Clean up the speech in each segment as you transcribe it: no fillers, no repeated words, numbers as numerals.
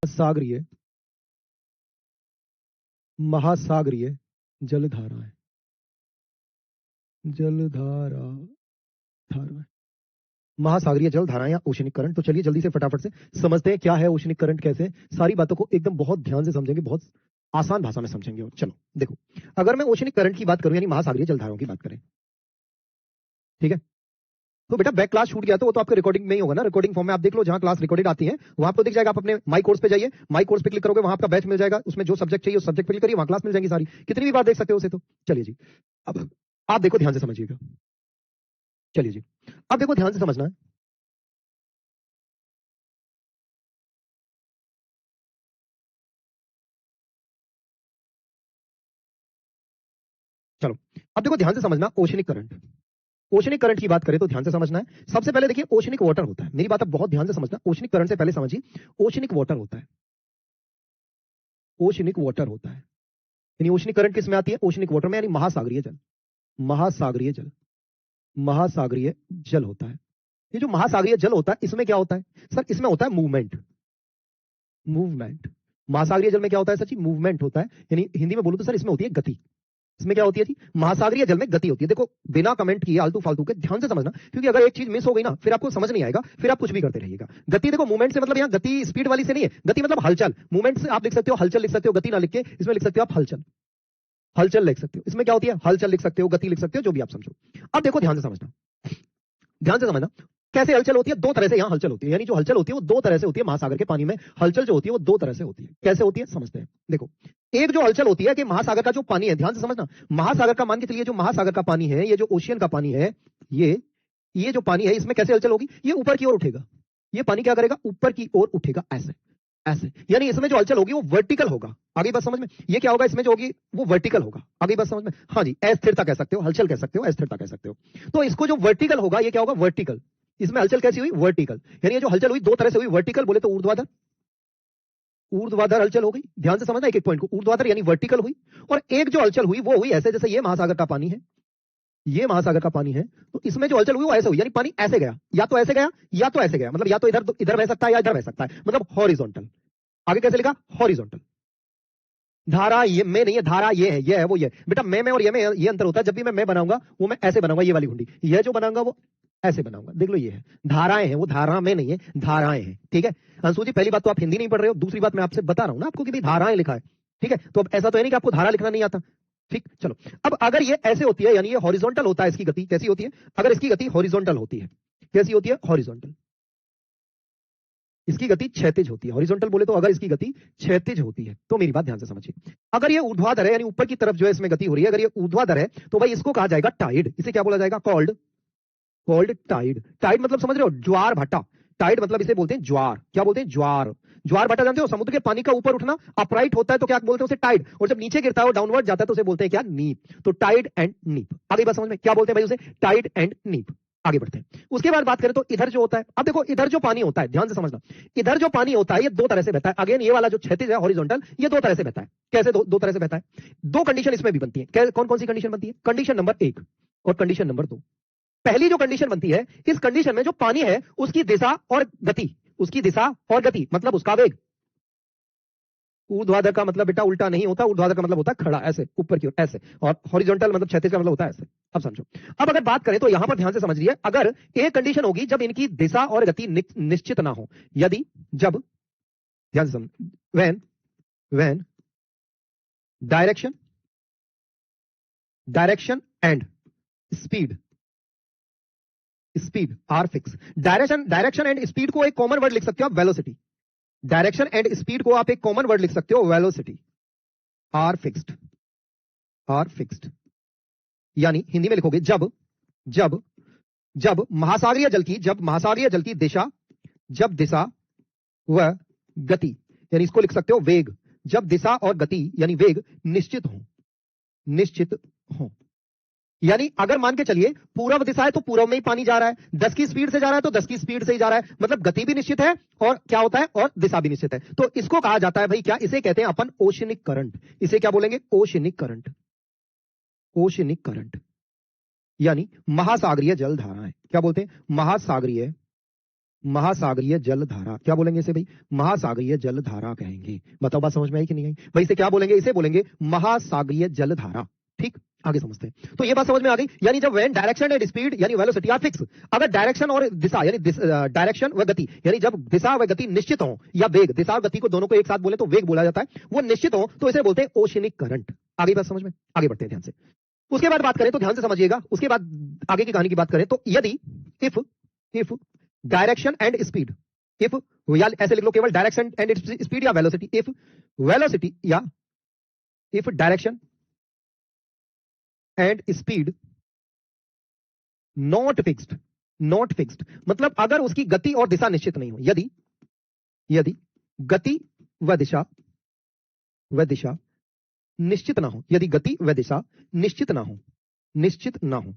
सागरीय महासागरीय जलधाराएं धाराएं महासागरीय जल धाराएं या ओशनिक करंट। तो चलिए जल्दी से फटाफट से समझते हैं क्या है ओशनिक करंट, कैसे सारी बातों को एकदम बहुत ध्यान से समझेंगे, बहुत आसान भाषा में समझेंगे। और चलो देखो, अगर मैं ओशनिक करंट की बात करूं यानी महासागरीय जलधाराओं की बात करें, ठीक है, तो बेटा बैक क्लास छूट गया तो वो तो आपके रिकॉर्डिंग में ही होगा ना, रिकॉर्डिंग फॉर्म में आप देख लो, जहां क्लास रिकॉर्डेड आती है वहां आपको दिख जाएगा। आप अपने माई कोर्स पे जाइए, माई कोर्स पे क्लिक करोगे, वहां आपका बैच मिल जाएगा, उसमें जो सब्जेक्ट चाहिए उस सब्जेक्ट पे क्लिक करिए, वहां क्लास मिल जाएगी सारी, कितनी भी बार देख सकते हो उसे। तो चलिए जी, अब आप देखो ध्यान से समझिएगा। चलिए जी, अब देखो ध्यान से समझना है। चलो अब देखो ध्यान से समझना, ओशनिक करंट। ओशनिक करंट की बात करें तो ध्यान से समझना है। सबसे पहले देखिए ओशनिक वाटर होता है, मेरी बात अब बहुत ध्यान से समझना, ओशनिक करंट से पहले समझिए ओशनिक वाटर होता है। ओशनिक वाटर होता है यानी ओशनिक करंट किस में आती है, ओशनिक वाटर में, यानी महासागरीय जल। महासागरीय जल, महासागरीय जल होता है। ये जो महासागरीय जल होता है इसमें क्या होता है सर, इसमें होता है मूवमेंट। मूवमेंट महासागरीय जल में क्या होता है सची, मूवमेंट होता है, यानी हिंदी में बोलूं तो सर इसमें होती है गति। इसमें क्या होती है जी, महासागरीय जल में गति होती है। देखो बिना कमेंट किए आलतू फालतू के ध्यान से समझना, क्योंकि अगर एक चीज मिस हो गई ना फिर आपको समझ नहीं आएगा, फिर आप कुछ भी करते रहिएगा। गति देखो, मूवमेंट से मतलब यहाँ गति स्पीड वाली से नहीं है, गति मतलब हलचल। मूवमेंट से आप लिख सकते हो हलचल, लिख सकते हो गति ना लिख के, इसमें लिख सकते हो आप हलचल। हलचल लिख सकते हो, इसमें क्या होती है हलचल लिख सकते हो, गति लिख सकते हो, जो भी आप समझो। अब देखो ध्यान से समझना, ध्यान से समझना कैसे हलचल होती है। दो तरह से यहां हलचल होती है, यानी जो हलचल होती है वो दो तरह से होती है। महासागर के पानी में हलचल जो होती है वो दो तरह से होती है। कैसे होती है समझते हैं। देखो एक जो हलचल होती है कि महासागर का जो पानी है, ध्यान से समझना, महासागर का मान के चलिए जो महासागर का पानी है, ये जो ओशियन का पानी है, ये जो पानी है इसमें कैसे हलचल होगी, ये ऊपर की ओर उठेगा। ये पानी क्या करेगा, ऊपर की ओर उठेगा, ऐसे ऐसे, यानी इसमें जो हलचल होगी वो वर्टिकल होगा। आगे बात समझ में, ये क्या होगा इसमें जो होगी वो वर्टिकल होगा। आगे बात समझ में, हाँ जी, अस्थिरता कह सकते हो, हलचल कह सकते हो, अस्थिरता कह सकते हो। तो इसको जो वर्टिकल होगा ये क्या होगा, वर्टिकल। इसमें हलचल कैसी हुई, वर्टिकल, यानी ये जो हलचल हुई दो तरह से हुई। वर्टिकल बोले तो ऊर्ध्वाधर, ऊर्ध्वाधर हलचल हो गई। ध्यान से समझना एक एक पॉइंट को, ऊर्ध्वाधर यानी वर्टिकल हुई। और एक जो हलचल हुई वो हुई ऐसे, जैसे ये महासागर का पानी है, ये महासागर का पानी है, तो इसमें जो हलचल हुई वो ऐसे हुई, यानी पानी ऐसे गया, या तो ऐसे गया या तो ऐसे गया, मतलब या तो इधर इधर बह सकता है या इधर बह सकता है, मतलब हॉरिजॉन्टल। आगे कैसे लिखा, हॉरिजॉन्टल। धारा ये में नहीं है, धारा ये है वो ये। बेटा मैं और ये में ये अंतर होता है, जब भी मैं बनाऊंगा वो मैं ऐसे बनाऊंगा, ये वाली घुंडी, ये जो बनाऊंगा वो ऐसे बनाऊंगा। देख लो ये है, धाराएं हैं, वो धारा में नहीं है, धाराएं हैं। ठीक है अंशु जी, पहली बात तो आप हिंदी नहीं पढ़ रहे हो, दूसरी बात मैं आपसे बता रहा हूं ना आपको कि भाई धाराएं लिखा है। ठीक है, तो अब ऐसा तो है नहीं कि आपको धारा लिखना नहीं आता। ठीक, चलो अब अगर ये ऐसे होती है यानी ये हॉरिजॉन्टल होता है, इसकी गति कैसी होती है, अगर इसकी गति हॉरिजॉन्टल होती है, कैसी होती है, हॉरिजॉन्टल। इसकी गति क्षैतिज होती है। हॉरिजॉन्टल बोले तो अगर इसकी गति क्षैतिज होती है, तो मेरी बात ध्यान से समझिए। अगर ये ऊर्ध्वाधर है यानी ऊपर की तरफ जो है इसमें गति हो रही है, अगर ये ऊर्ध्वाधर है तो भाई इसको कहा जाएगा टाइड। इसे क्या बोला जाएगा, कॉल्ड, कॉल्ड टाइड। टाइड मतलब समझ रहे हो, ज्वार भाटा। टाइड मतलब इसे बोलते हैं ज्वार। क्या बोलते हैं, ज्वार। ज्वार भाटा जानते हो, समुद्र के पानी का ऊपर उठना, अपराइट होता है तो क्या बोलते हैं उसे, टाइड, और जब नीचे गिरता है वो डाउनवर्ड जाता है तो उसे बोलते हैं क्या, नीप। तो टाइड एंड नीप। आगे बात समझ में, क्या बोलते हैं भाई उसे, टाइड एंड नीप। आगे बढ़ते हैं, उसके बाद बात करें तो इधर जो होता है, अब देखो इधर जो पानी होता है, ध्यान से समझना, इधर जो पानी होता है ये दो तरह से बहता है। अगेन ये वाला जो क्षैतिज है हॉरिजॉन्टल, ये दो तरह से बहता है। कैसे दो तरह से बहता है, दो कंडीशन इसमें भी बनती है। कौन कौन सी कंडीशन बनती है, कंडीशन नंबर 1 और कंडीशन नंबर 2। पहली जो कंडीशन बनती है, इस कंडीशन में जो पानी है उसकी दिशा और गति, उसकी दिशा और गति मतलब उसका वेग। ऊर्ध्वाधर का मतलब बेटा उल्टा नहीं होता, ऊर्ध्वाधर का मतलब होता है खड़ा, ऐसे ऊपर की ओर ऐसे, और हॉरिजॉन्टल मतलब क्षैतिज का मतलब होता है ऐसे। अब समझो, अब अगर बात करें तो यहां पर ध्यान से समझिए, अगर एक कंडीशन होगी जब इनकी दिशा और गति निश्चित ना हो, यदि, जब, ध्यान से समझ, when direction, direction and speed, speed are fix. Direction and speed को एक कॉमन वर्ड लिख सकते हो आप, वेलोसिटी। डायरेक्शन एंड स्पीड को आप एक कॉमन वर्ड लिख सकते हो, velocity. Are fixed, are fixed, यानी हिंदी में लिखोगे जब जब जब महासागरीय जल की, जब महासागरीय जल की दिशा, जब दिशा व गति, यानी इसको लिख सकते हो वेग, जब दिशा और गति यानी वेग निश्चित हो, निश्चित हो। यानी अगर मान के चलिए पूर्व दिशा है तो पूर्व में ही पानी जा रहा है, 10 की स्पीड से जा रहा है तो 10 की स्पीड से ही जा रहा है, मतलब गति भी निश्चित है और क्या होता है, और दिशा भी निश्चित है। तो इसको कहा जाता है भाई क्या, इसे कहते हैं अपन ओशनिक करंट। इसे क्या बोलेंगे, ओशनिक करंट। ओशनिक करंट यानी महासागरीय जल धाराएं, क्या बोलते हैं, महासागरीय, महासागरीय जलधारा। क्या बोलेंगे इसे भाई? महासागरीय जलधारा कहेंगे। बताओ बात समझ में आई कि नहीं आई भाई? इसे क्या बोलेंगे? इसे बोलेंगे महासागरीय जलधारा। ठीक, आगे समझते हैं। तो ये बात समझ में आ गई। यानी जब व्हेन डायरेक्शन एंड स्पीड यानी वेलोसिटी आर फिक्स, अगर डायरेक्शन और दिशा यानी डायरेक्शन व गति यानी जब दिशा व गति निश्चित हो, या वेग, दिशा और गति को दोनों को एक साथ बोले तो वेग बोला जाता है, वो निश्चित हो तो इसे बोलते हैं ओशियनिक करंट। आगे बात समझ में? आगे बढ़ते हैं ध्यान से। उसके बाद बात करें तो ध्यान से समझिएगा, उसके बाद आगे की कहानी की बात करें तो यदि if direction and speed, if या ऐसे लिख लो केवल डायरेक्शन एंड स्पीड या वेलोसिटी, इफ वेलोसिटी या if direction and speed not fixed मतलब अगर उसकी गति और दिशा निश्चित नहीं हो, यदि गति व दिशा निश्चित ना हो, यदि गति व दिशा निश्चित ना हो,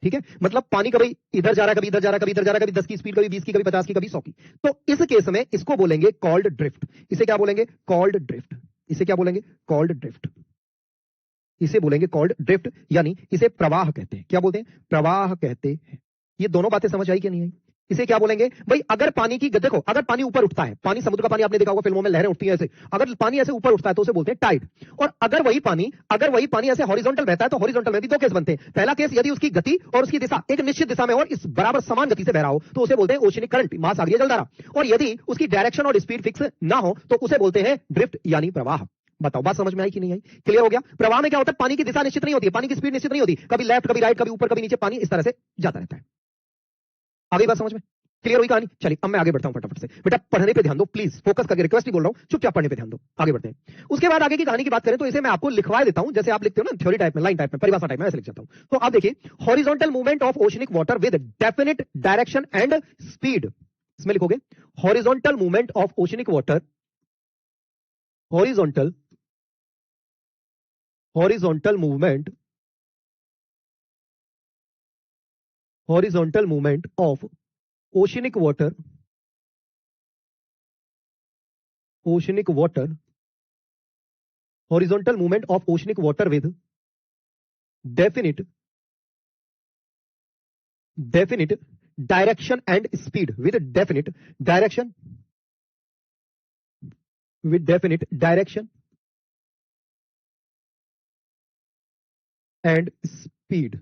ठीक है? मतलब पानी कभी इधर जा रहा है, कभी इधर जा रहा है, कभी इधर जा रहा है, कभी 10 की स्पीड, कभी 20 की, कभी 50 की, कभी 100 की। तो इस केस में इसको बोलेंगे कॉल्ड ड्रिफ्ट। इसे क्या बोलेंगे? Called drift. इसे क्या बोलेंगे? Called drift. इसे बोलेंगे कॉल्ड ड्रिफ्ट, यानी इसे प्रवाह कहते हैं। क्या बोलते हैं? प्रवाह कहते हैं। ये दोनों बातें समझ आई कि नहीं आई? इसे क्या बोलेंगे भाई? अगर पानी की, देखो अगर पानी ऊपर उठता है, पानी, समुद्र का पानी आपने देखा होगा फिल्मों में लहरें उठती हैं ऐसे, अगर पानी ऐसे ऊपर उठता है तो उसे बोलते हैं टाइड। और अगर वही पानी ऐसे हॉरिजॉन्टल बहता है तो हॉरिजॉन्टल में भी दो केस बनते हैं। पहला केस यदि उसकी गति और उसकी दिशा एक निश्चित दिशा में और इस बराबर समान गति से बह रहा हो तो उसे बोलते हैं ओशियनिक करंट, महासागरीय जलधारा। और यदि उसकी डायरेक्शन और स्पीड फिक्स ना हो तो उसे बोलते हैं ड्रिफ्ट यानी प्रवाह। बताओ बात समझ में आई कि नहीं आई? क्लियर हो गया? प्रवाह में क्या होता है? पानी की दिशा निश्चित नहीं होती है, पानी की स्पीड निश्चित नहीं होती, कभी लेफ्ट कभी राइट, कभी ऊपर कभी नीचे, पानी इस तरह से जाता रहता है। आगे बात समझ में? क्लियर हुई कहानी? चलिए अब मैं आगे बढ़ता हूं फटाफट से। बेटा पढ़ने पे ध्यान दो प्लीज, फोकस करके, रिक्वेस्ट ही बोल रहा हूं, चुपचाप पढ़ने पे ध्यान दो। आगे बढ़ते हैं। उसके बाद आगे की कहानी की बात करें तो इसे मैं आपको लिखवा देता हूं, जैसे आप लिखते हो ना थ्योरी टाइप में, लाइन टाइप में, परिभाषा टाइप में, ऐसे लिख जाता हूं। तो आप देखिए, horizontal movement of oceanic water with definite direction and speed. इसमें लिखोगे horizontal movement of oceanic water, horizontal movement of oceanic water horizontal movement of oceanic water with definite direction and speed, with definite direction and speed।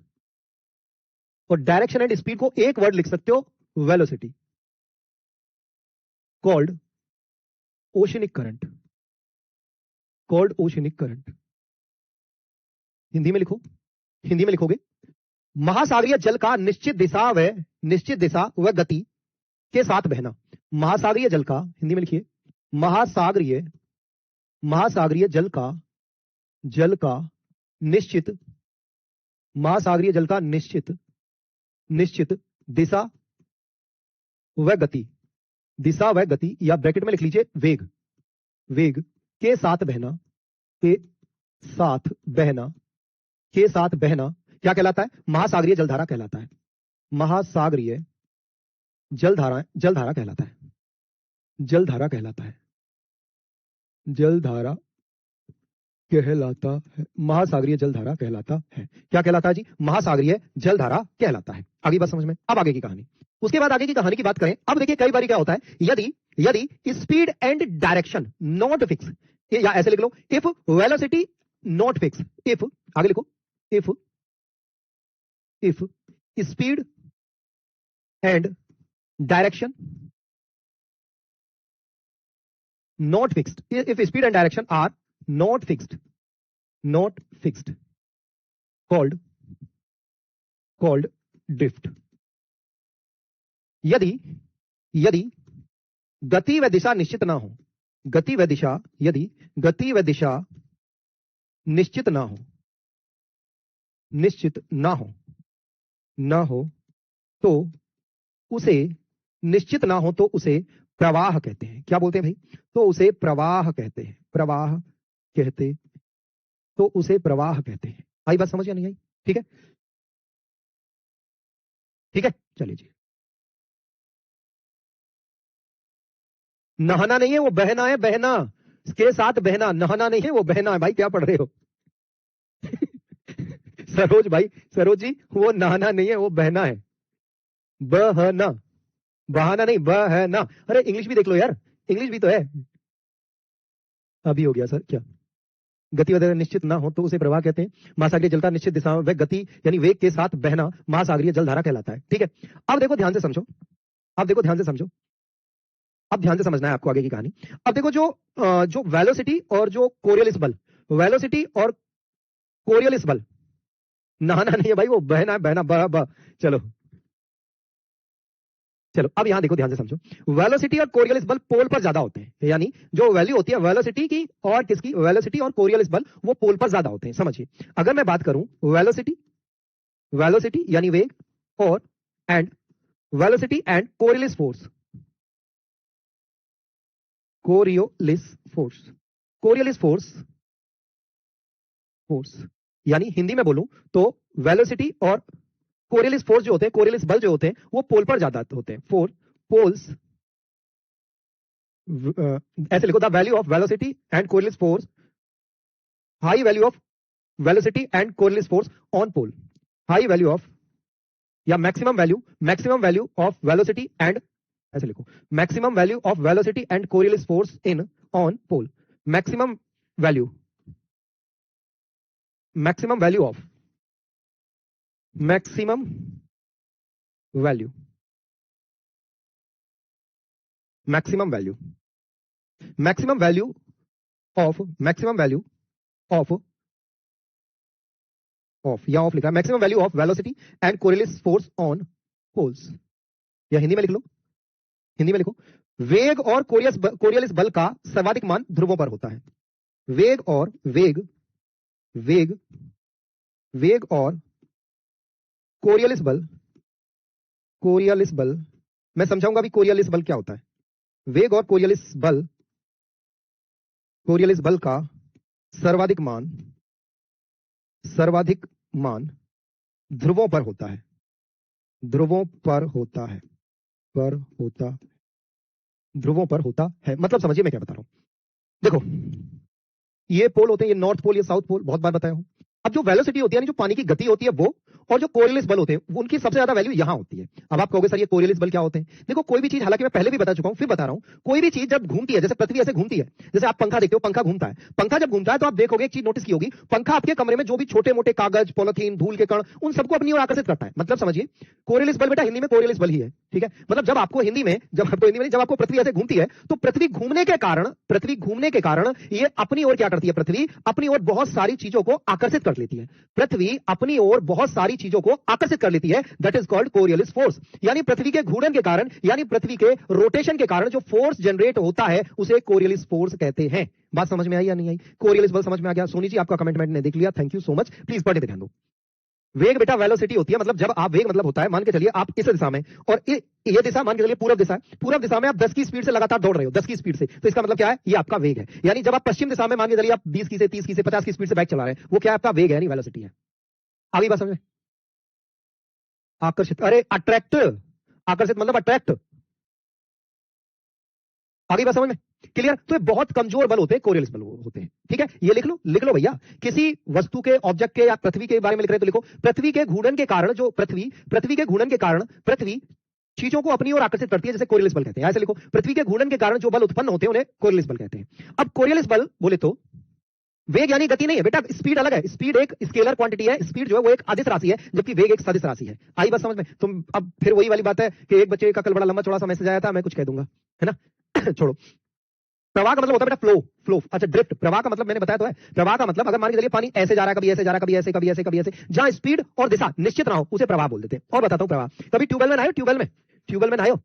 और direction and speed को एक word लिख सकते हो, velocity, called oceanic current, Hindi में लिखो, हिंदी में लिखोगे महासागरीय जल का निश्चित दिशा व गति के साथ बहना। महासागरीय जल का, हिंदी में लिखिए, महासागरीय जल का निश्चित दिशा व गति, या ब्रैकेट में लिख लीजिए वेग के साथ बहना क्या कहलाता है? महासागरीय जलधारा कहलाता है। महासागरीय जलधारा कहलाता है। महासागरीय जलधारा कहलाता है। क्या कहलाता है जी? महासागरीय जलधारा कहलाता है। आगे बात समझ में? अब आगे की कहानी। उसके बाद आगे की कहानी की बात करें, अब देखिए कई बार क्या होता है, यदि speed and direction not fix, या ऐसे लिख लो if velocity not fix, if, आगे लिखो, if speed and direction not fixed, if speed and direction are not fixed, called drift। यदि गति व दिशा निश्चित ना हो, यदि गति व दिशा निश्चित ना हो तो उसे प्रवाह कहते हैं। क्या बोलते हैं भाई? तो उसे प्रवाह कहते हैं। आई बात समझ या नहीं आई? ठीक है, चलिए जी। नहाना नहीं है वो बहना है, बहना के साथ बहना, नहाना नहीं है वो बहना है। भाई क्या पढ़ रहे हो? सरोज भाई, सरोज जी, वो नहाना नहीं है, वो बहना है। बहना, बहाना नहीं, बहना। अरे इंग्लिश भी देख लो यार, इंग्लिश भी तो है। अभी हो गया सर क्या? गति वगैरह निश्चित ना हो तो उसे प्रवाह कहते हैं। महासागरीय जल का निश्चित दिशा में गति यानी वेग के साथ बहना महासागरीय जलधारा कहलाता है। ठीक है, अब देखो ध्यान से समझो, अब देखो ध्यान से समझो, अब ध्यान से समझना है आपको आगे की कहानी। अब देखो जो वेलोसिटी और जो कोरियलिस बल, वेलोसिटी और कोरियलिस बल, नहाना नहीं है भाई, वो बहना है, बहना, बह। चलो चलो, अब यहां देखो ध्यान से समझो। वेलोसिटी और कोरियलिस बल पोल पर ज्यादा होते हैं, यानी जो वैल्यू होती है वेलोसिटी की और किसकी, वेलोसिटी और कोरियलिस बल, वो पोल पर ज्यादा होते हैं। समझिए, अगर मैं बात करूं वेलोसिटी, वेलोसिटी यानी वेग, और and velocity and Coriolis force, Coriolis force, Coriolis force, force यानी हिंदी में बोलूं तो वेलोसिटी और कोरियलिस फोर्स जो होते हैं, कोरियलिस बल जो होते हैं, वो पोल पर ज्यादा होते हैं। फोर पोल्स, ऐसे लिखो, the value of velocity and Coriolis force, high value of velocity and Coriolis force on pole, high value of या maximum value of velocity and, ऐसे लिखो, maximum value of velocity and Coriolis force in on pole, maximum value, maximum value of, maximum value, maximum value, maximum value of, maximum value of, of या of लिखा है, maximum value of velocity and Coriolis force on poles, या हिंदी में लिख लो, हिंदी में लिखो, वेग और कोरियलिस बल का सर्वाधिक मान ध्रुवों पर होता है। वेग और वेग, वेग, वेग और कोरियलिस बल, कोरियलिस बल, मैं समझाऊंगा अभी कोरियलिस बल क्या होता है। वेग और कोरियलिस बल, कोरियलिस बल का सर्वाधिक मान, सर्वाधिक मान ध्रुवों पर होता है, ध्रुवों पर होता है, पर होता, ध्रुवों पर होता है। मतलब समझिए मैं क्या बता रहा हूं। देखो ये पोल होते हैं, ये नॉर्थ पोल, ये साउथ पोल, बहुत बार बताया हूं। अब जो वेलोसिटी होती है, यानी जो पानी की गति होती है वो, और जो कोरियलिस बल होते हैं, वो उनकी सबसे ज्यादा वैल्यू यहां होती है। अब आप कहोगे सर ये कोरियलिस बल क्या होते हैं? देखो कोई भी चीज, हालांकि मैं पहले भी बता चुका हूं, फिर बता रहा हूं, कोई भी चीज जब घूमती है, जैसे पृथ्वी ऐसे घूमती है, जैसे आप पंखा देखते हो, पंखा घूमता है, पंखा जब घूमता है तो आप देखोगे एक चीज नोटिस की होगी, पंखा आपके कमरे में जो भी छोटे मोटे कागज, पॉलिथीन, धूल के कण, उन सबको अपनी ओर आकर्षित करता है। मतलब समझिए कोरियलिस बल बेटा हिंदी में कोरियलिस बल ही है। ठीक है, मतलब जब आपको हिंदी में, जब आपको पृथ्वी ऐसे घूमती है तो पृथ्वी घूमने के कारण, पृथ्वी घूमने के कारण ये अपनी ओर क्या करती है, पृथ्वी अपनी ओर बहुत सारी चीजों को आकर्षित कर लेती है, पृथ्वी अपनी ओर बहुत सारी चीजों को आकर्षित कर लेती है। That is called Coriolis force. यानी पृथ्वी के घूर्णन के कारण, यानी पृथ्वी के रोटेशन के कारण जो फोर्स जनरेट होता है उसे कोरियलिस फोर्स कहते हैं। बात समझ में आई या नहीं आई? कोरियलिस बल समझ में आ गया? सोनी जी आपका कमेंट मैंने देख लिया, thank you so much. Please पढ़ने ध्यान दो। वेग बेटा वेलोसिटी होती है, मतलब जब आप, वेग मतलब होता है, मान के चलिए आप इस दिशा में, और ये दिशा मान के चलिए पूर्व दिशा है, पूर्व दिशा में आप 10 की स्पीड से लगातार दौड़ रहे हो, 10 की स्पीड से, तो इसका मतलब क्या है, ये आपका वेग है। यानी जब आप पश्चिम दिशा में मान के चलिए आप 20 की से, 30 की से, 50 की स्पीड से बाइक चला रहे हैं, वो क्या है, आपका वेग है, यानी वेलोसिटी है। आगे बात समझ में? आकर्षित, अरे अट्रैक्ट, आकर्षित मतलब अट्रैक्ट। आगे बात समझ में? क्लियर? तो ये बहुत कमजोर बल होते हैं, कोरियलिस बल होते हैं। ठीक है, ये लिख लो, लिख लो भैया। किसी वस्तु के, ऑब्जेक्ट के या पृथ्वी के बारे में लिख रहे हैं तो लिखो, पृथ्वी के घूर्णन के कारण जो पृथ्वी के घूर्णन के कारण पृथ्वी चीजों को अपनी ओर आकर्षित करती है, जैसे कोरियलिस बल कहते हैं। ऐसे लिखो, पृथ्वी के घूर्णन के कारण जो बल उत्पन्न होते हैं उन्हें कोरियलिस बल कहते हैं। अब कोरियलिस बल बोले तो वेग यानी गति नहीं है बेटा, स्पीड अलग है। स्पीड एक स्केलर क्वांटिटी है, स्पीड जो है वो एक अदिश राशि है, जबकि वेग एक सदिश राशि है। आई बात समझ में? तुम अब फिर वही वाली बात है कि एक बच्चे का कल बड़ा लंबा चौड़ा सा मैसेज आया था, मैं कुछ कह दूंगा, है ना। छोड़ो। प्रवाह का मतलब होता है बेटा फ्लो, फ्लो। अच्छा ड्रिफ्ट, प्रवाह का मतलब मैंने बताया तो है। प्रवाह का मतलब अगर मान के चलिए पानी ऐसे जा रहा है, कभी ऐसे जा रहा है, कभी ऐसे, कभी ऐसे, कभी ऐसे, जहां स्पीड और दिशा निश्चित ना हो उसे प्रवाह बोल देते हैं। और बताता हूं प्रवाह। कभी ट्यूबवेल में नहाए, ट्यूबवेल में नहाए हो?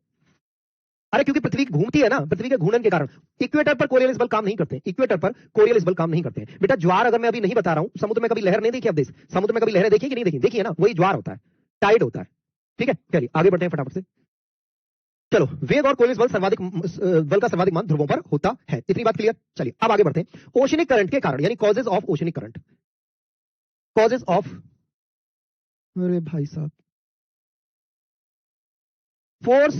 अरे क्योंकि पृथ्वी घूमती है ना, पृथ्वी के घूर्णन के कारण। इक्वेटर पर कोरियलिस बल काम नहीं करते, इक्वेटर पर कोरियलिस बल काम नहीं करते बेटा। ज्वार अगर मैं अभी नहीं बता रहा हूं, समुद्र में कभी लहर नहीं देखी अब देश, समुद्र में कभी लहरें देखी कि नहीं देखी? देखी है ना, वही ज्वार होता है, टाइड होता है। ठीक है, चलिए आगे बढ़ते हैं फटाफट से। चलो, वेग और कोरियलिस बल सर्वाधिक, बल का सर्वाधिक मान ध्रुवों पर होता है। इतनी बात क्लियर? चलिए अब आगे बढ़ते हैं। ओशनिक करंट के कारण, यानी causes of oceanic current, causes of, अरे भाई साहब, force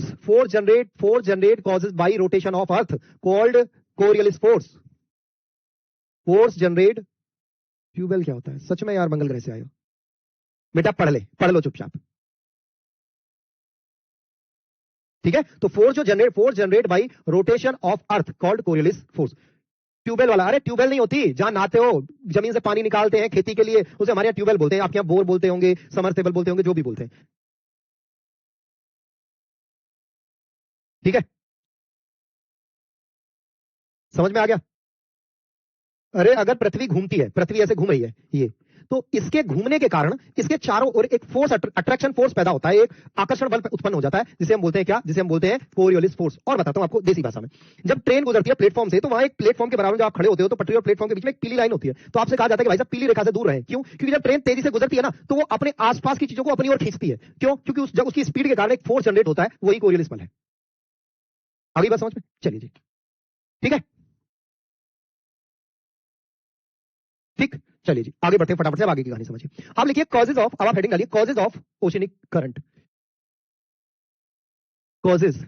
generate causes by rotation of earth called Coriolis force generate। Tubewell क्या होता है सच में यार, मंगल ग्रह से आए हो? बेटा पढ़ लो चुपचाप, ठीक है। तो force generate by rotation of earth called Coriolis force. Tubewell वाला, अरे ट्यूबवेल नहीं होती, जहां नहाते हो जमीन से पानी निकालते हैं खेती के लिए, उसे हमारे यहाँ ट्यूबवेल बोलते हैं, आपके यहाँ बोर बोलते होंगे, समरसेबल बोलते होंगे, जो भी बोलते हैं, ठीक है। समझ में आ गया? अरे अगर पृथ्वी घूमती है, पृथ्वी ऐसे घूम रही है ये, तो इसके घूमने के कारण इसके चारों ओर एक फोर्स, अट्रैक्शन फोर्स पैदा होता है, एक आकर्षण बल उत्पन्न हो जाता है, जिसे हम बोलते हैं क्या, जिसे हम बोलते हैं कोरियोलिस फोर्स। और बताता हूं आपको देसी भाषा में, जब ट्रेन गुजरती है प्लेटफॉर्म से, तो वहां एक प्लेटफॉर्म के बराबर जब आप खड़े होते हो तो पटरी और प्लेटफॉर्म के बीच में एक पीली लाइन होती है, तो आपसे कहा जाता है कि भाई साहब पीली रेखा से दूर रहे। क्यों? क्योंकि जब ट्रेन तेजी से गुजरती है ना, तो वो अपने आसपास की चीजों को अपनी ओर खींचती है। क्यों? क्योंकि जब उसकी स्पीड के कारण एक फोर्स जनरेट होता है, वही कोरियोलिस बल है। आगे बात समझ में? चलिए जी, ठीक है, ठीक। चलिए जी आगे बढ़ते हैं, फटाफट से आगे की कहानी समझिए। आप लिखिए कॉजेज ऑफ, अब आप हेडिंग डालिए causes of oceanic current, causes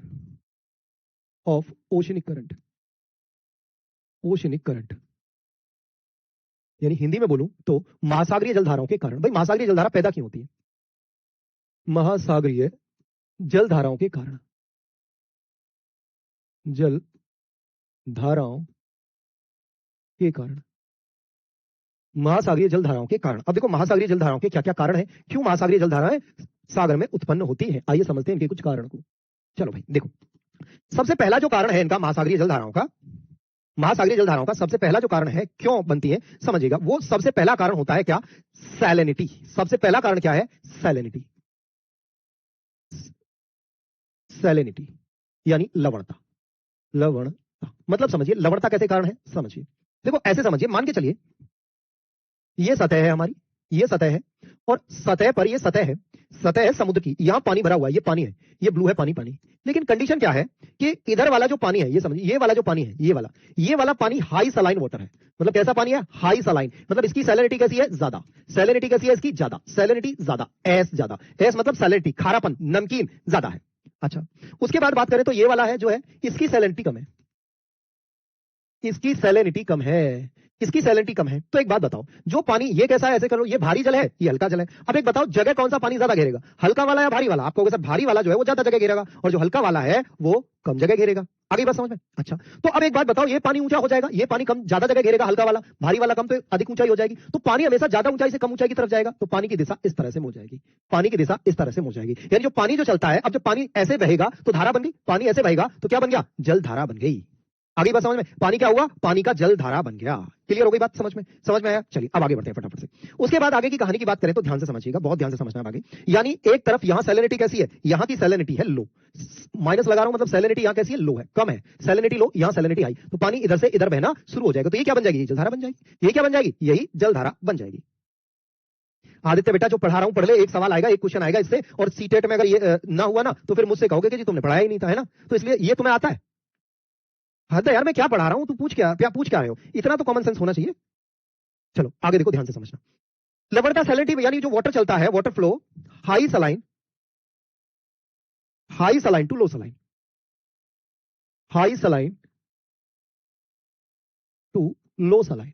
of oceanic current, oceanic current यानी हिंदी में बोलूं तो महासागरीय जलधाराओं के कारण। भाई महासागरीय जलधारा पैदा क्यों होती है? महासागरीय जलधाराओं के कारण, जल धाराओं के कारण, महासागरीय जलधाराओं के कारण। अब देखो महासागरीय जलधाराओं के क्या क्या कारण हैं, क्यों महासागरीय जलधाराएं सागर में उत्पन्न होती हैं, आइए समझते हैं इनके कुछ कारण को। चलो भाई देखो, सबसे पहला जो कारण है इनका महासागरीय जलधाराओं का, महासागरीय जलधाराओं का सबसे पहला जो कारण है क्यों बनती है, समझिएगा। वो सबसे पहला कारण होता है क्या, सैलिनिटी। सबसे पहला कारण क्या है, सैलिनिटी, सैलिनिटी यानी लवणता। लवणता मतलब समझिए लवणता कैसे कारण है, समझिए। देखो ऐसे समझिए, मान के चलिए ये सतह है हमारी, ये सतह है, और सतह पर ये सतह है, सतह है समुद्र की, यहां पानी भरा हुआ है, ये पानी है, ये ब्लू है पानी पानी। लेकिन कंडीशन क्या है कि इधर वाला जो पानी है, ये समझिए, ये वाला जो पानी है, ये वाला पानी हाई सलाइन वाटर है। मतलब कैसा पानी है, हाई सलाइन, मतलब इसकी सैलिनिटी कैसी है, ज्यादा। सैलिनिटी कैसी है इसकी, ज्यादा। सैलिनिटी ज्यादा, एस ज्यादा, एस मतलब सैलिनिटी, खारापन, नमकीन ज्यादा है। अच्छा, उसके बाद बात करें तो ये वाला है जो है, इसकी सैलिनिटी कम है, इसकी सैलिनिटी कम है, इसकी सैलिनिटी कम है। तो एक बात बताओ, जो पानी ये कैसा है, ऐसे करो, ये भारी जल है, ये हल्का जल है। अब एक बताओ जगह कौन सा पानी ज्यादा घेरेगा, हल्का वाला या भारी वाला? आपको कहोगे सर भारी वाला जो है वो ज्यादा जगह घेरेगा, और जो हल्का वाला है वो कम जगह घेरेगा। आगे बात समझ में? अच्छा, तो अब एक बात बताओ, ये पानी ऊंचा हो जाएगा, ये पानी कम, ज्यादा जगह घेरेगा हल्का वाला, भारी वाला कम, तो अधिक ऊंचाई हो जाएगी। तो पानी हमेशा ज्यादा ऊंचाई से कम ऊंचाई की तरफ जाएगा, तो पानी की दिशा इस तरह से हो जाएगी, पानी की दिशा इस तरह से हो जाएगी। यानी जो पानी जो चलता है, अब जब पानी ऐसे बहेगा तो धारा बन गई, पानी ऐसे बहेगा तो क्या बन गया, जल धारा बन गई। आगे बात समझ में? पानी क्या हुआ, पानी का जल धारा बन गया। क्लियर हो गई बात, समझ में? समझ में आया? चलिए अब आगे बढ़ते हैं फटाफट से। उसके बाद आगे की कहानी की बात करें तो ध्यान से समझिएगा, बहुत ध्यान से समझना है आगे। यानी एक तरफ यहां सैलिनिटी कैसी है, यहां की सैलिनिटी है लो, माइनस लगा रहा हूं, मतलब सैलिनिटी यहां कैसी है, लो है, कम है, सैलिनिटी लो, यहां सैलिनिटी हाई, तो पानी इधर से इधर बहना शुरू हो जाएगा, तो ये क्या बन जाएगी, जलधारा बन जाएगी। ये क्या बन जाएगी, यही जलधारा बन जाएगी। आदित्य बेटा जो पढ़ा रहा हूं पढ़ ले, एक सवाल आएगा, एक क्वेश्चन आएगा इससे, और सीटेट में अगर ये ना हुआ ना तो फिर मुझसे कहोगे कि जी तुमने पढ़ाया ही नहीं था, है ना? तो इसलिए ये तुम्हें आता है। हद है यार, मैं क्या पढ़ा रहा हूं, तू पूछ क्या रहे हो, इतना तो कॉमन सेंस होना चाहिए। चलो आगे देखो, ध्यान से समझना। लवणता सैलिनिटी यानी जो वाटर चलता है, water flow high saline, high saline to low saline, high saline to low saline,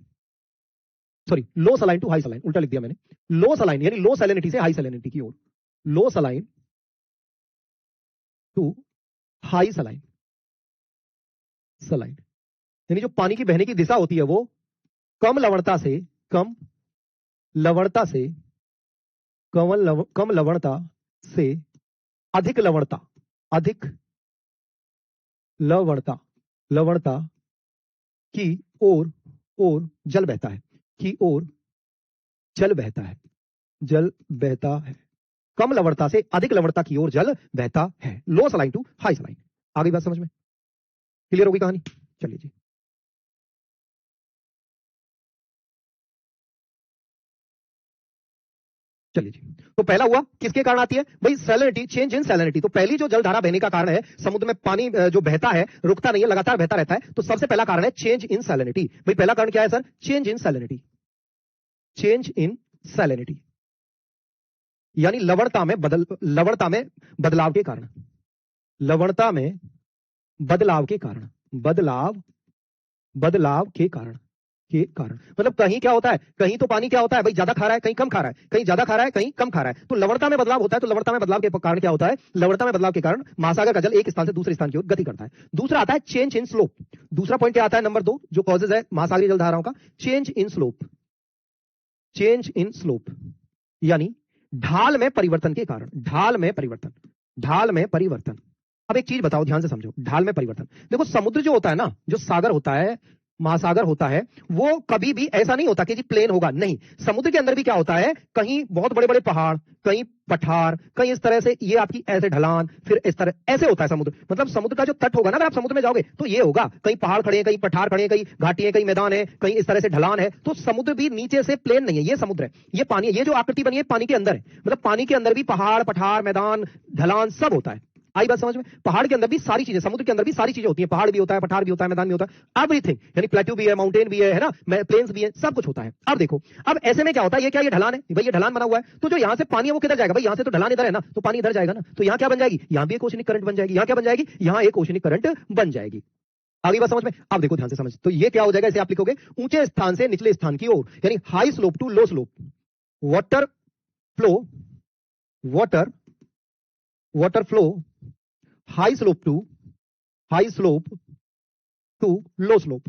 sorry low saline to high saline, उल्टा लिख दिया मैंने। लो सलाइन यानी लो सैलिनिटी से हाई सैलिनिटी की ओर, low saline to high saline, saline यानी जो पानी की बहने की दिशा होती है वो कम लवणता से, कम लवणता से, कम लवणता से अधिक लवणता, अधिक लवणता, लवणता की ओर जल बहता है, की ओर जल बहता है, जल बहता है। कम लवणता से अधिक लवणता की ओर जल बहता है, लो सलाइन टू हाई सलाइन। आगे बात समझ में? क्लियर होगी कहानी? चलिए जी, चलिए जी। तो पहला हुआ किसके कारण आती है भाई, सैलिनिटी, चेंज इन सैलिनिटी। तो पहली जो जलधारा बहने का कारण है, समुद्र में पानी जो बहता है रुकता नहीं है, लगातार बहता रहता है, तो सबसे पहला कारण है चेंज इन सैलिनिटी। भाई पहला कारण क्या है sir, change in salinity, change in salinity यानी लवणता में बदलाव के कारण, लवणता में बदलाव के कारण, बदलाव के कारण के कारण। मतलब कहीं क्या होता है, कहीं तो पानी क्या होता है भाई, ज्यादा खा रहा है, कहीं कम खा रहा है, कहीं ज्यादा खा रहा है, कहीं कम खा रहा है, तो लवणता में बदलाव होता है। तो लवणता में बदलाव के कारण क्या होता है, लवणता में बदलाव के कारण महासागर का जल एक स्थान से दूसरे स्थान की ओर गति करता है। दूसरा आता है चेंज इन स्लोप। दूसरा पॉइंट क्या आता है, नंबर 2 जो कॉजेज है महासागरीय जल धाराओं का, change in slope. Change in slope यानी ढाल में परिवर्तन के कारण, ढाल में परिवर्तन, ढाल में परिवर्तन। अब एक चीज बताओ, ध्यान से समझो, ढाल में परिवर्तन। देखो समुद्र जो होता है ना, जो सागर होता है, महासागर होता है, वो कभी भी ऐसा नहीं होता कि जी प्लेन होगा, नहीं। समुद्र के अंदर भी क्या होता है, कहीं बहुत बड़े बड़े पहाड़, कहीं पठार, कहीं इस तरह से, ये आपकी ऐसे ढलान, फिर इस तरह ऐसे होता है समुद्र। मतलब समुद्र का जो तट होगा ना, अगर आप समुद्र में जाओगे तो ये होगा, कहीं पहाड़ खड़े हैं, कहीं पठार खड़े हैं, कहीं घाटी है, कहीं मैदान है, कहीं इस तरह से ढलान है। तो समुद्र भी नीचे से प्लेन नहीं है, ये समुद्र है, ये पानी है, ये जो आकृति बनी है पानी के अंदर है। मतलब पानी के अंदर भी पहाड़, पठार, मैदान, ढलान सब होता है। आई बात समझ में? पहाड़ के अंदर भी सारी चीजें, समुद्र के अंदर भी सारी चीजें होती हैं। पहाड़ भी होता है, पठार भी होता है, मैदान भी होता है, एवरीथिंग। यानी प्लेट्यू भी है, माउंटेन भी है ना, प्लेन्स भी है, सब कुछ होता है। अब देखो, अब ऐसे में क्या होता है, ये क्या, ये ढलान है भाई, ये ढलान बना हुआ है, तो जो यहां से पानी है वो किधर जाएगा भाई, यहां से तो ढलान इधर है ना, तो पानी इधर जाएगा ना, तो यहां क्या बन जाएगी, यहां भी एक ओशनिक करंट बन जाएगी। यहां क्या बन जाएगी, यहां एक ओशनिक करंट बन जाएगी। आगे बात समझ में? अब देखो ध्यान से समझ, तो ये क्या हो जाएगा, इसे आप लिखोगे ऊंचे स्थान से निचले स्थान की ओर, यानी high slope to low slope. Water flow, water flow high slope to low slope.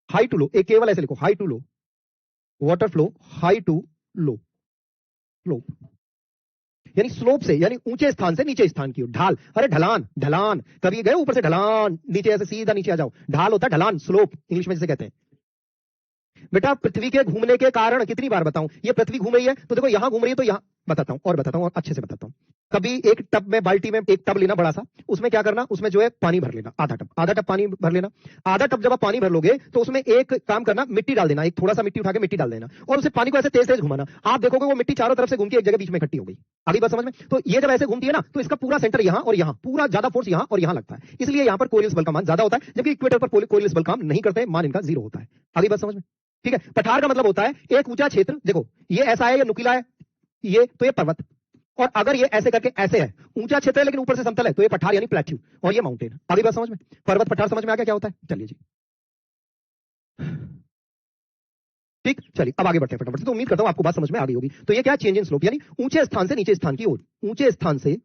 High to low, एक केवल ऐसे लिखो, high to low, water flow high to low slope, यानी स्लोप से, यानी ऊंचे स्थान से नीचे स्थान की ओर। ढाल, अरे ढलान, ढलान कभी गए ऊपर से ढलान, नीचे ऐसे सीधा नीचे आ जाओ, ढाल होता है ढलान, स्लोप इंग्लिश में जिसे कहते हैं। बेटा पृथ्वी के घूमने के कारण, कितनी बार बताऊं, ये पृथ्वी घूम रही है, तो देखो यहां घूम रही है, तो यहां बताता हूं और अच्छे से बताता हूं। कभी एक टब में, बाल्टी में एक टब लेना बड़ा सा, उसमें क्या करना, उसमें जो है पानी भर लेना, आधा टब पानी भर लेना। आधा टब जब आप पानी भर लोगे तो उसमें एक काम करना, मिट्टी डाल देना, एक थोड़ा सा मिट्टी उठा के मिट्टी डाल देना, और उसे पानी को ऐसे तेज तेज घुमाना। आप देखोगे वो मिट्टी चारों तरफ से घूम के एक जगह बीच में इकट्ठी हो गई। आगे बात समझ में? तो ये जब ऐसे घूमती है ना, तो इसका पूरा सेंटर यहां और यहां, पूरा ज्यादा फोर्स यहां और यहां लगता है, इसलिए यहां पर कोरियलिस बल का मान ज्यादा होता है, जबकि इक्वेटर पर कोरियलिस बल काम नहीं करते, मान इनका 0 होता है। आगे बात समझ में? ठीक है। पठार का मतलब होता है एक ऊंचा क्षेत्र, देखो ये ऐसा है, ये नुकीला है, ये तो ये पर्वत, और अगर ये ऐसे करके ऐसे है, ऊंचा क्षेत्र है लेकिन ऊपर से समतल है, तो ये पठार यानी प्लेट्यू, और ये माउंटेन। आगे बात समझ में? पर्वत पठार समझ में आ गया क्या होता है? चलिए जी, ठीक, चलिए अब आगे बढ़ते हैं फटाफट से। तो उम्मीद करता हूं आपको बात समझ में आ गई होगी। तो ये क्या, चेंज इन स्लोप, यानी ऊंचे स्थान से नीचे स्थान की ओर, ऊंचे स्थान से